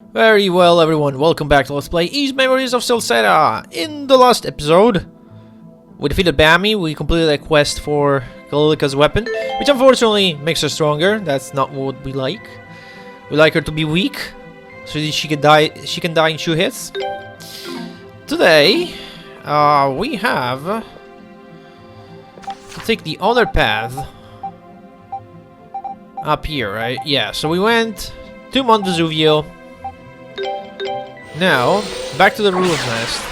Very well, everyone, welcome back to Let's Play East Memories of Celceta. In the last episode, we defeated Bammy. We completed a quest for Kalilika's weapon, which unfortunately makes her stronger. That's not what we like. We like her to be weak, so that she can die. She can die in 2 hits. Today, we have to take the other path up here, right? Yeah. So we went to Mount Vesuvio. Now, back to the Ruler's Nest.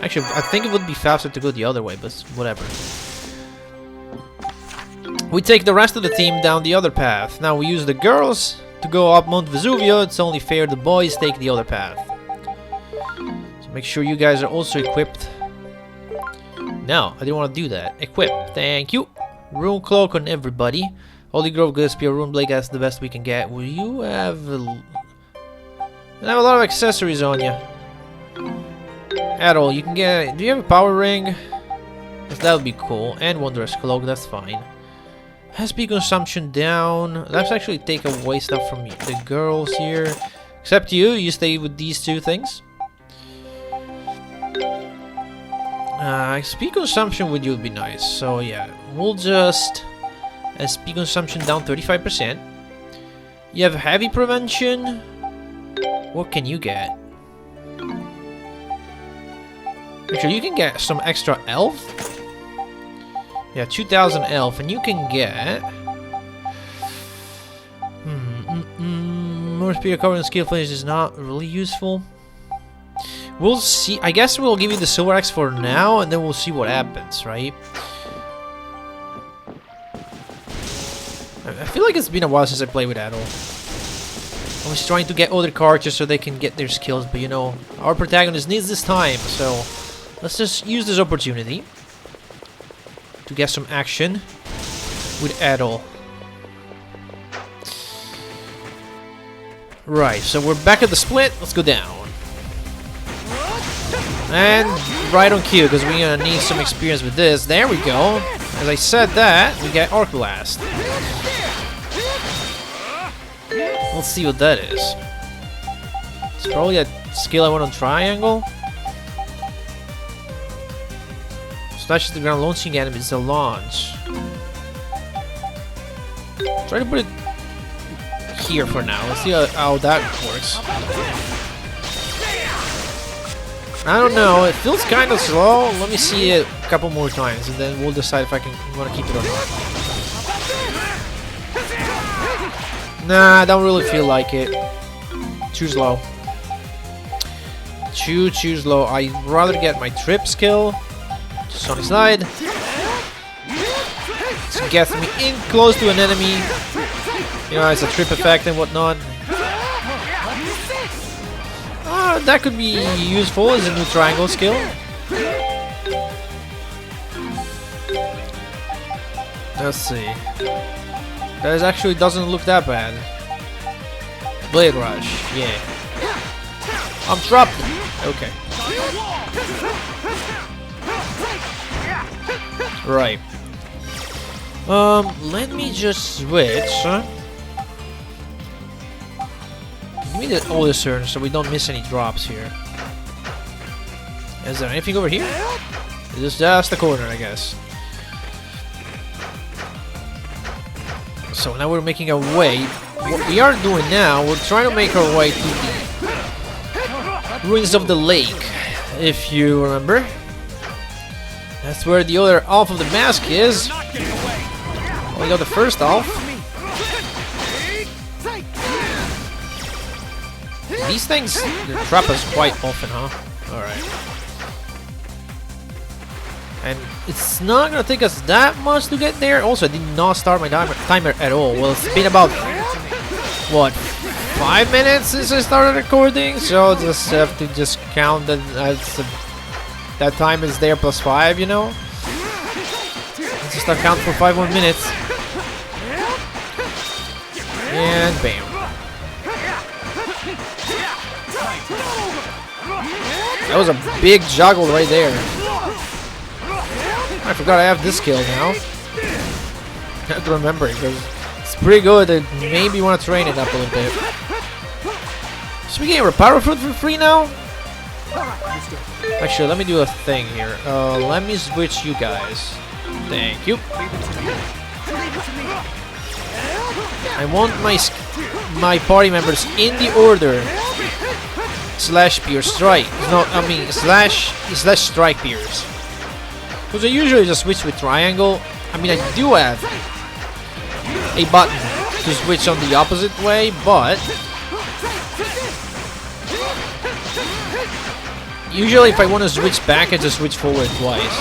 Actually, I think it would be faster to go the other way, but whatever. We take the rest of the team down the other path. Now we use the girls to go up Mount Vesuvio. It's only fair the boys take the other path. So make sure you guys are also equipped. No, I didn't want to do that. Equip. Thank you. Rune Cloak on everybody. Holy Grove Gillespie, Rune Blade, that's the best we can get. Will you have... I have a lot of accessories on you. Adol, you can get... Do you have a power ring? That would be cool. And Wondrous Cloak, that's fine. SP consumption down. Let's actually take away stuff from the girls here. Except you. You stay with these 2 things. SP consumption with you would be nice. So yeah, we'll just... SP consumption down 35%. You have heavy prevention. What can you get? Actually, you can get some extra elf. Yeah, 2000 elf, and you can get more speed recovery and skill flames is not really useful. We'll see. I guess we'll give you the silver axe for now, and then we'll see what happens, right? I feel like it's been a while since I played with Adol. I was trying to get other characters so they can get their skills, but you know, our protagonist needs this time, so let's just use this opportunity to get some action with Adol. Right, so we're back at the split. Let's go down. And right on cue, because we're gonna need some experience with this. There we go. As I said that, we get Arc Blast. Let's see what that is. It's probably a skill I want on Triangle. Slashes the ground, launching enemies. The launch. Try to put it here for now. Let's see how that works. I don't know. It feels kind of slow. Let me see it a couple more times, and then we'll decide if I want to keep it or not. Nah, I don't really feel like it. Too slow. Too slow. I'd rather get my trip skill. Just on the side. To get me in close to an enemy. You know, it's a trip effect and whatnot. That could be useful as a new triangle skill. Let's see. That actually doesn't look that bad. Blade Rush, yeah. I'm trapped. Okay. Right. Let me just switch. Give me the Odysseus so we don't miss any drops here. Is there anything over here? It's just the corner, I guess. So now we're making our way. What we are doing now, we're trying to make our way to the ruins of the lake, if you remember. That's where the other half of the mask is. We got the first half. These things they trap us quite often, huh? Alright. And it's not gonna take us that much to get there. Also, I did not start my timer at all. Well, it's been about, what, 5 minutes since I started recording, so I'll just have to just count that that time is there plus 5, you know? Let's just start counting for 5 more minutes. And bam. That was a big juggle right there. I forgot I have this skill now. I have to remember it because it's pretty good. I maybe want to train it up a little bit. So we get a power fruit for free now? Actually, let me do a thing here. Let me switch you guys. Thank you. I want my party members in the order slash pierce strike. No, I mean slash strike pierce. Because I usually just switch with triangle. I mean, I do have a button to switch on the opposite way, but usually if I want to switch back, I just switch forward twice.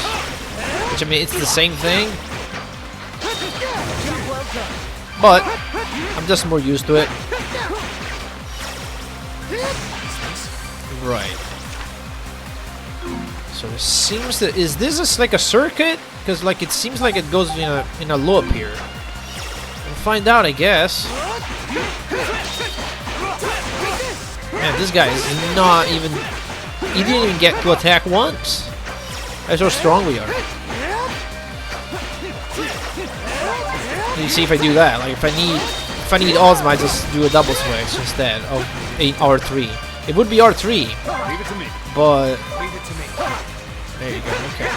Which, I mean, it's the same thing, but I'm just more used to it. Right. So it seems that is like a circuit? Because like it seems like it goes in a loop here. We'll find out, I guess. Man, this guy is not even. He didn't even get to attack once. That's how strong we are. You see if I do that. Like if I need Ozma, I just do a double switch instead of R3. It would be R3. Leave it to me. But Leave it to me. there you go. Okay.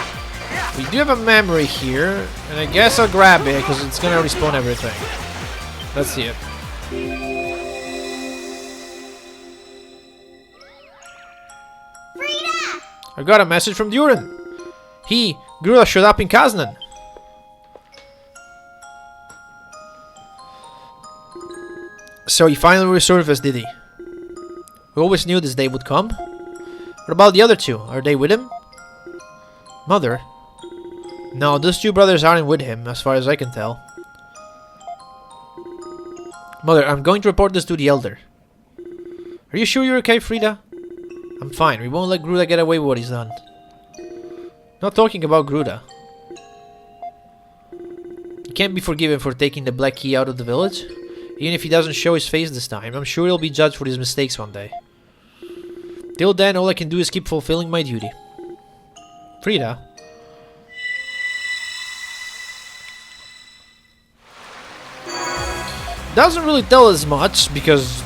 We do have a memory here, and I guess I'll grab it because it's gonna respawn everything. Let's see it. I got a message from Duran. Gruda showed up in Kaznan. So he finally resurfaced, did he? We always knew this day would come. What about the other two? Are they with him? Mother? No, those two brothers aren't with him, as far as I can tell. Mother, I'm going to report this to the Elder. Are you sure you're okay, Frida? I'm fine. We won't let Gruda get away with what he's done. Not talking about Gruda. He can't be forgiven for taking the black key out of the village. Even if he doesn't show his face this time, I'm sure he'll be judged for his mistakes one day. Till then, all I can do is keep fulfilling my duty. Frida? Doesn't really tell us much, because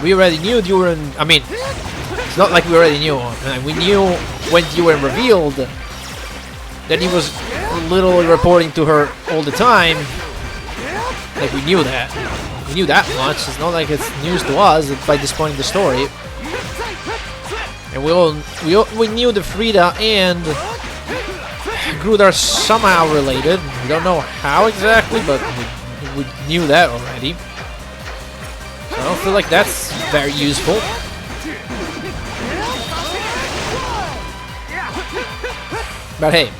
we already knew Duran. I mean, it's not like we already knew. We knew when Duran revealed that he was literally reporting to her all the time. Like, we knew that. We knew that much. It's not like it's news to us by this point in the story. And we knew that Frida and Gruda are somehow related. We don't know how exactly, but we knew that already. So I don't feel like that's very useful. But hey,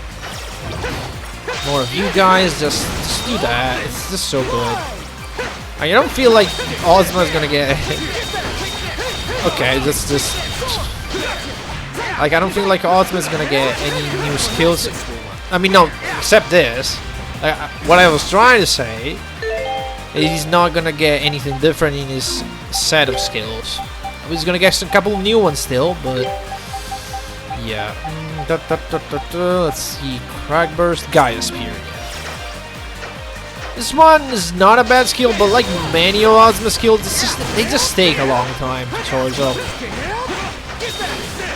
more of you guys, just do that. It's just so good. I don't feel like Ozma's gonna get. Okay, just like I don't feel like Ozma's gonna get any new skills. I mean, no, except this. What I was trying to say is he's not gonna get anything different in his set of skills. He's gonna get a couple new ones still, but yeah. Let's see, Crack Burst, Gaia Spear. This one is not a bad skill, but like many Ozma skills, they just take a long time to charge up.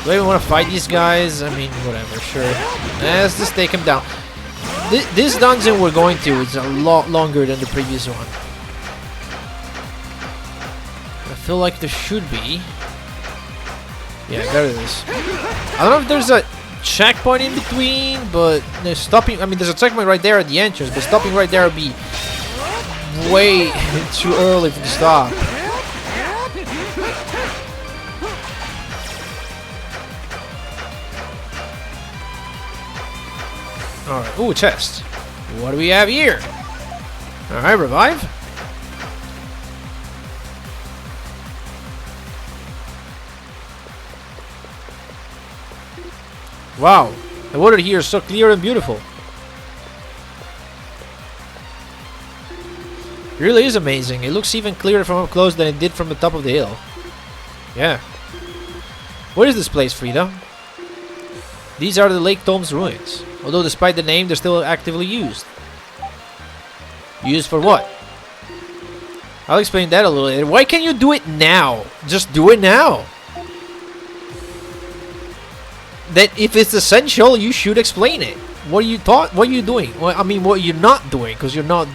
Do I even want to fight these guys? I mean, whatever, sure. Let's just take them down. This dungeon we're going to is a lot longer than the previous one. I feel like there should be. Yeah, there it is. I don't know if there's a checkpoint in between, but there's stopping. I mean, there's a checkpoint right there at the entrance, but stopping right there would be way too early to stop. Alright, ooh, chest. What do we have here? Alright, revive. Wow, the water here is so clear and beautiful. It really is amazing. It looks even clearer from up close than it did from the top of the hill. Yeah. What is this place, Frida? These are the Laketop's ruins. Although despite the name, they're still actively used. Used for what? I'll explain that a little later. Why can't you do it now? Just do it now. That if it's essential, you should explain it. What are you doing? Well, I mean, what you're not doing, because you're not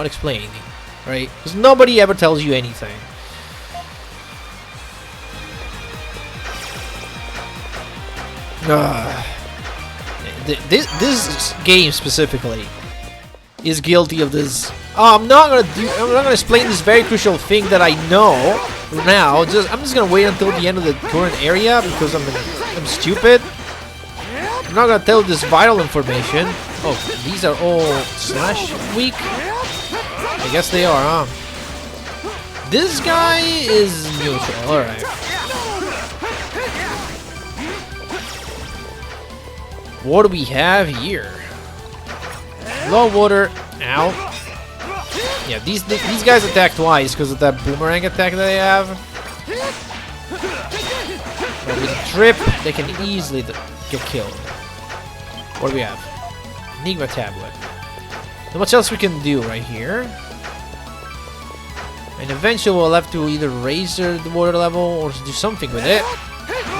explaining, right? Because nobody ever tells you anything. This game specifically is guilty of this. Oh, I'm not gonna explain this very crucial thing that I know now. I'm just gonna wait until the end of the current area because I'm stupid. I'm not gonna tell this vital information. Oh, these are all slash weak. I guess they are, huh? This guy is neutral. All right. What do we have here? Low water. Ow. Yeah, these guys attack twice because of that boomerang attack that they have. But with a trip, they can easily get killed. What do we have? Enigma tablet. Not much else we can do right here. And eventually we'll have to either raise the water level or do something with it.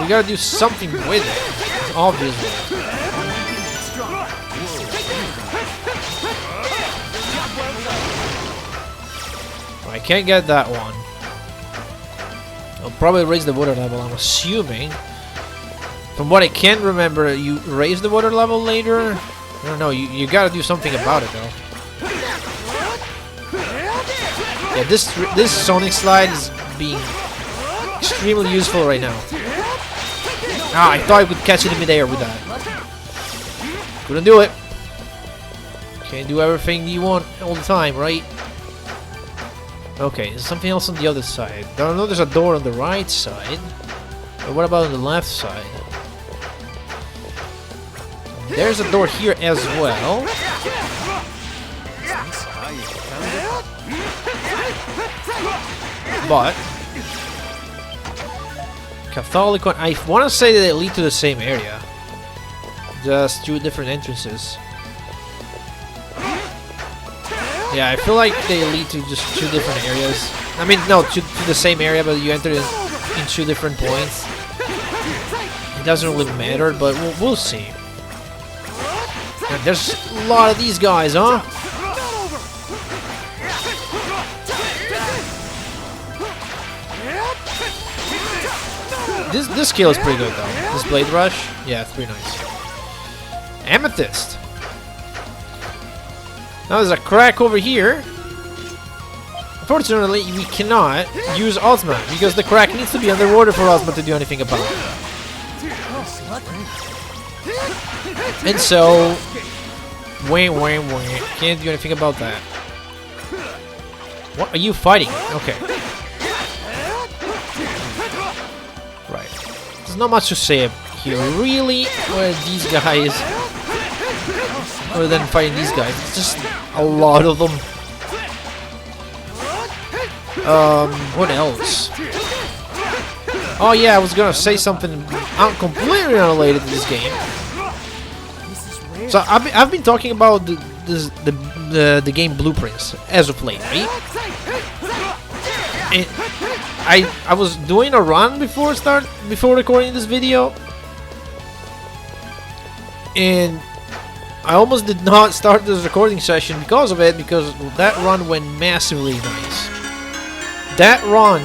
We gotta do something with it, obviously. I can't get that one. I'll probably raise the water level, I'm assuming. From what I can remember, you raise the water level later? I don't know, you gotta do something about it though. Yeah, this Sonic slide is being extremely useful right now. Ah, I thought I could catch it in midair with that. Couldn't do it. Can't do everything you want all the time, right? Okay, there's something else on the other side. I know there's a door on the right side. But what about on the left side? There's a door here as well. But Catholic one, I want to say that they lead to the same area. Just two different entrances. Yeah, I feel like they lead to just two different areas. I mean, no, to the same area, but you enter in two different points. It doesn't really matter, but we'll see. And there's a lot of these guys, huh? This skill is pretty good though. This Blade Rush, yeah, it's pretty nice. Amethyst. Now there's a crack over here. Unfortunately, we cannot use Ozma because the crack needs to be underwater for Ozma to do anything about it. And so, can't do anything about that. What are you fighting? Okay. Right. There's not much to say here, really. What are these guys? Other than fighting these guys, it's just a lot of them. What else? Oh yeah, I was gonna say something completely unrelated to this game. So I've been talking about the game blueprints as of late, right? And I was doing a run before recording this video, and I almost did not start this recording session because of it, because that run went massively nice. That run,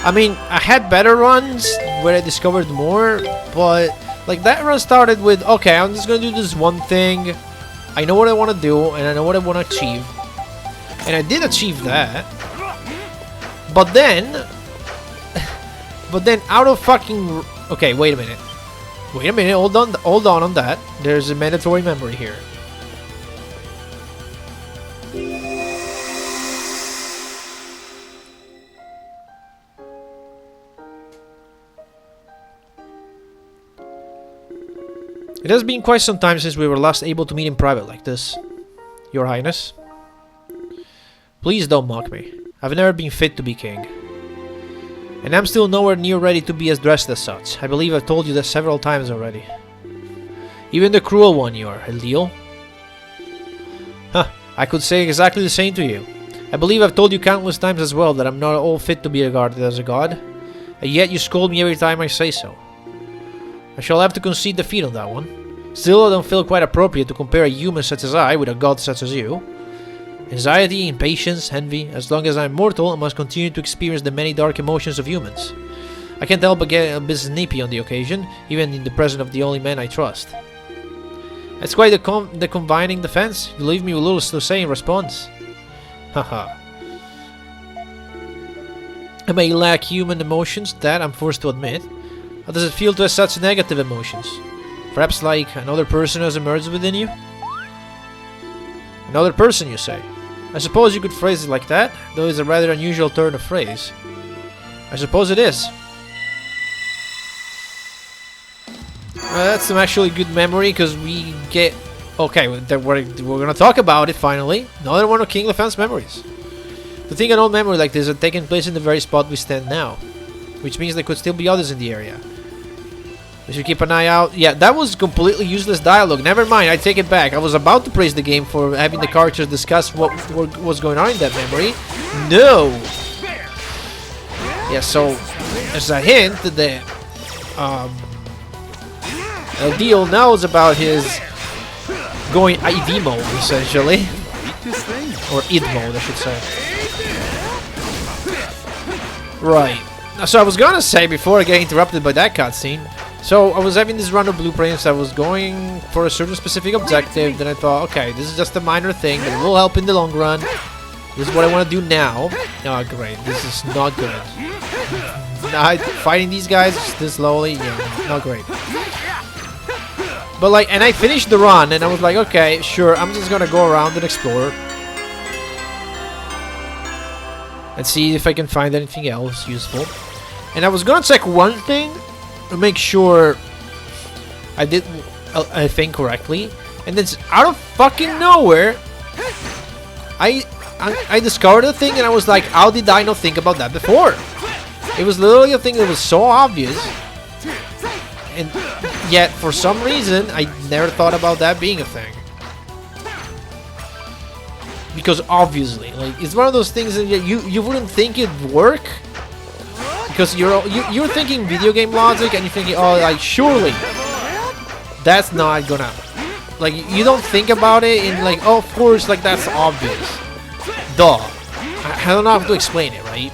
I mean, I had better runs where I discovered more, but like that run started with, okay, I'm just gonna do this one thing. I know what I want to do, and I know what I want to achieve, and I did achieve that. But then out of fucking, okay, wait a minute, hold on on that. There's a mandatory memory here. It has been quite some time since we were last able to meet in private like this, Your Highness. Please don't mock me. I've never been fit to be king. And I'm still nowhere near ready to be dressed as such. I believe I've told you this several times already. Even the cruel one you are, Elio. Huh, I could say exactly the same to you. I believe I've told you countless times as well that I'm not all fit to be regarded as a god, and yet you scold me every time I say so. I shall have to concede defeat on that one. Still, I don't feel quite appropriate to compare a human such as I with a god such as you. Anxiety, impatience, envy, as long as I'm mortal, I must continue to experience the many dark emotions of humans. I can't help but get a bit snippy on the occasion, even in the presence of the only man I trust. That's quite the confining defense. You leave me with little to say in response. Haha. I may lack human emotions, that I'm forced to admit. How does it feel to have such negative emotions? Perhaps like another person has emerged within you? Another person, you say? I suppose you could phrase it like that, though it's a rather unusual turn of phrase. I suppose it is. That's some actually good memory, because we get... Okay, we're gonna talk about it finally. Another one of King Lefen's memories. To think an old memory like this had taken place in the very spot we stand now. Which means there could still be others in the area. We should keep an eye out. Yeah, that was completely useless dialogue. Never mind, I take it back. I was about to praise the game for having the characters discuss what was going on in that memory. No! Yeah, so... There's a hint that... El Dio knows about his going IV mode, essentially. Or id mode, I should say. Right. So I was gonna say, before I get interrupted by that cutscene, so I was having this run of blueprints, I was going for a certain specific objective, then I thought, okay, this is just a minor thing, but it will help in the long run. This is what I want to do now. Oh, great. This is not good. Fighting these guys this slowly, yeah, not great. But like, and I finished the run, and I was like, okay, sure, I'm just gonna go around and explore. And see if I can find anything else useful. And I was gonna check one thing to make sure I did a thing correctly. And then out of fucking nowhere, I discovered a thing, and I was like, how did I not think about that before? It was literally a thing that was so obvious. And yet, for some reason, I never thought about that being a thing. Because obviously, like, it's one of those things that you wouldn't think it'd work. Because you're thinking video game logic, and you're thinking, oh, like, surely that's not gonna... Like, you don't think about it in, like, oh, of course, like, that's obvious. Duh. I don't know how to explain it, right?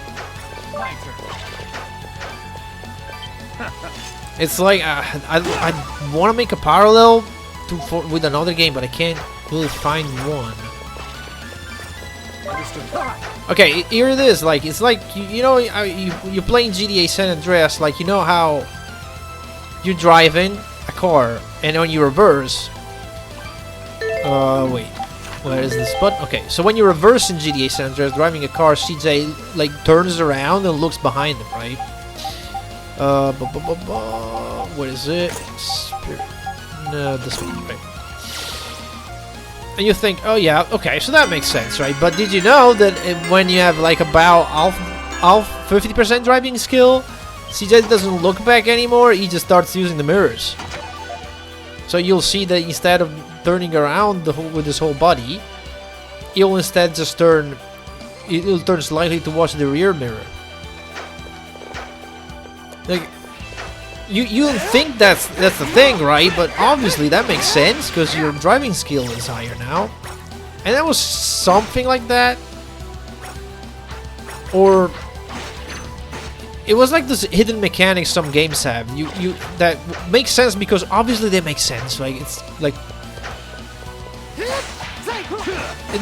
It's like, I want to make a parallel with another game, but I can't really find one. Okay, here it is. Like, it's like, you know, you're playing GTA San Andreas, like, you know how you're driving a car, and when you reverse... wait. Where is this button? Okay, so when you reverse in GTA San Andreas, driving a car, CJ, like, turns around and looks behind him, right? What is it? Spirit. No, this one, right? And you think, oh yeah, okay, so that makes sense, right? But did you know that when you have like about half 50% driving skill, CJ doesn't look back anymore, he just starts using the mirrors. So you'll see that instead of turning around with his whole body, he'll instead just turn slightly towards the rear mirror. Like, you think that's the thing, right? But obviously that makes sense because your driving skill is higher now, and that was something like that, or it was like this hidden mechanics some games have. You that makes sense because obviously they make sense. Like, it's like,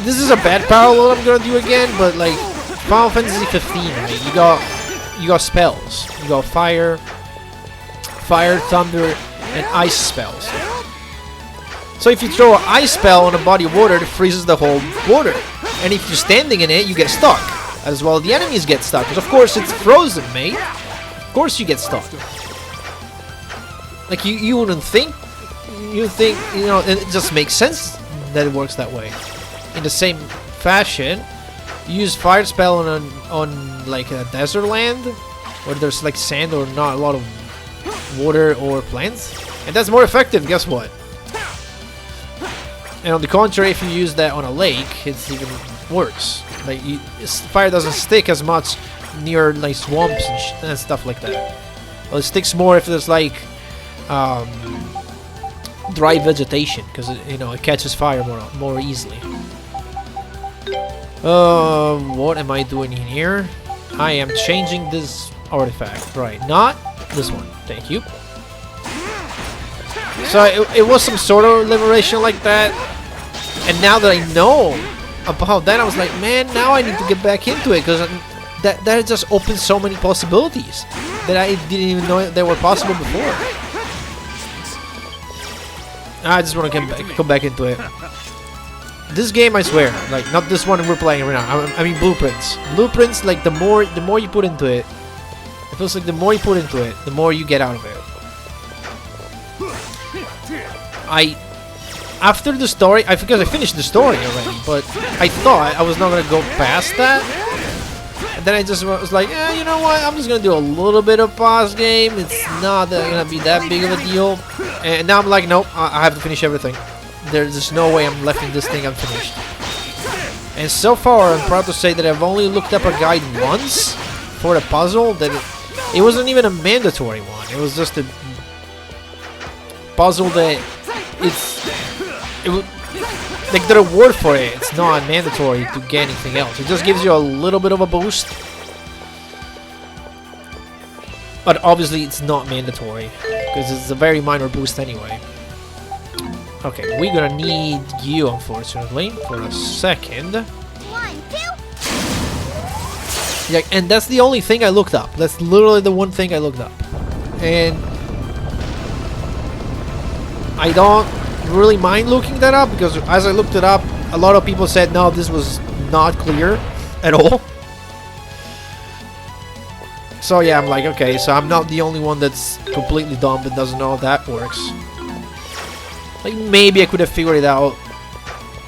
this is a bad parallel I'm gonna do again, but like Final Fantasy 15, right? You got spells. You got fire, thunder, and ice spells. So if you throw an ice spell on a body of water, it freezes the whole water. And if you're standing in it, you get stuck. As well, the enemies get stuck. Because of course it's frozen, mate. Of course you get stuck. Like, you wouldn't think. You think, you know, it just makes sense that it works that way. In the same fashion, you use fire spell on like a desert land where there's like sand or not a lot of water or plants, and that's more effective. Guess what? And on the contrary, if you use that on a lake, it's even worse. Like fire doesn't stick as much near like swamps and stuff like that. Well, it sticks more if there's like dry vegetation, because it catches fire more easily. What am I doing in here? I am changing this artifact, right? Not this one. Thank you. So it was some sort of liberation like that, and now that I know about that, I was like, man, now I need to get back into it, because that just opens so many possibilities that I didn't even know they were possible before. I just want to come back into it. This game, I swear, like not this one we're playing right now. I mean Blueprints. Blueprints, like the more you put into it, it feels like the more you put into it, the more you get out of it. After the story, because I finished the story already, but I thought I was not gonna go past that. And then I just was like, you know what? I'm just gonna do a little bit of boss game. It's not gonna be that big of a deal. And now I'm like, nope, I have to finish everything. There's just no way I'm leaving this thing unfinished. And so far, I'm proud to say that I've only looked up a guide once for the puzzle. That it wasn't even a mandatory one. It was just a puzzle that like the reward for it. It's not mandatory to get anything else. It just gives you a little bit of a boost. But obviously, it's not mandatory because it's a very minor boost anyway. Okay, we're gonna need you, unfortunately, for a second. 1, 2. Yeah, and that's the only thing I looked up. That's literally the one thing I looked up. And I don't really mind looking that up, because as I looked it up, a lot of people said, no, this was not clear at all. So yeah, I'm like, okay, so I'm not the only one that's completely dumb and doesn't know how that works. Like, maybe I could have figured it out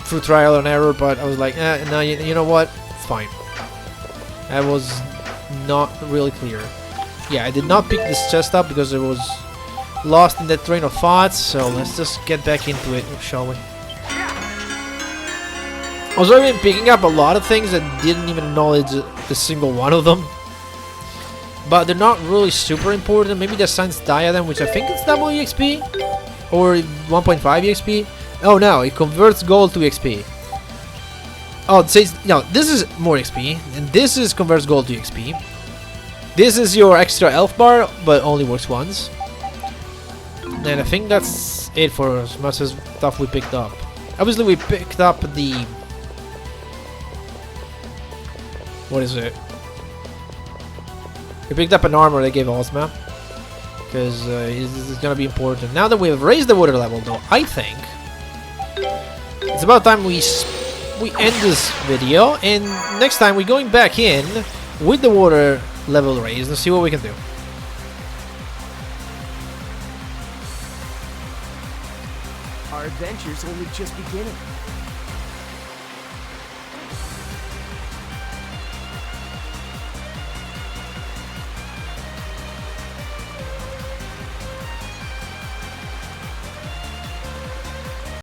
through trial and error, but I was like, no, you know what? It's fine. That was not really clear. Yeah, I did not pick this chest up because it was lost in that train of thought, so let's just get back into it, shall we? I was already picking up a lot of things and didn't even acknowledge a single one of them. But they're not really super important. Maybe the Science Diadem, which I think it's double EXP? Or 1.5 EXP? Oh no, it converts gold to XP. Oh, it says, no, this is more XP, and this is converts gold to XP. This is your extra health bar, but only works once. And I think that's it for as much as stuff we picked up. Obviously, we picked up the... What is it? We picked up an armor they gave Ozma. Because this is going to be important. Now that we have raised the water level, though, I think it's about time we end this video. And next time, we're going back in with the water level raised and see what we can do. Our adventure's only just beginning.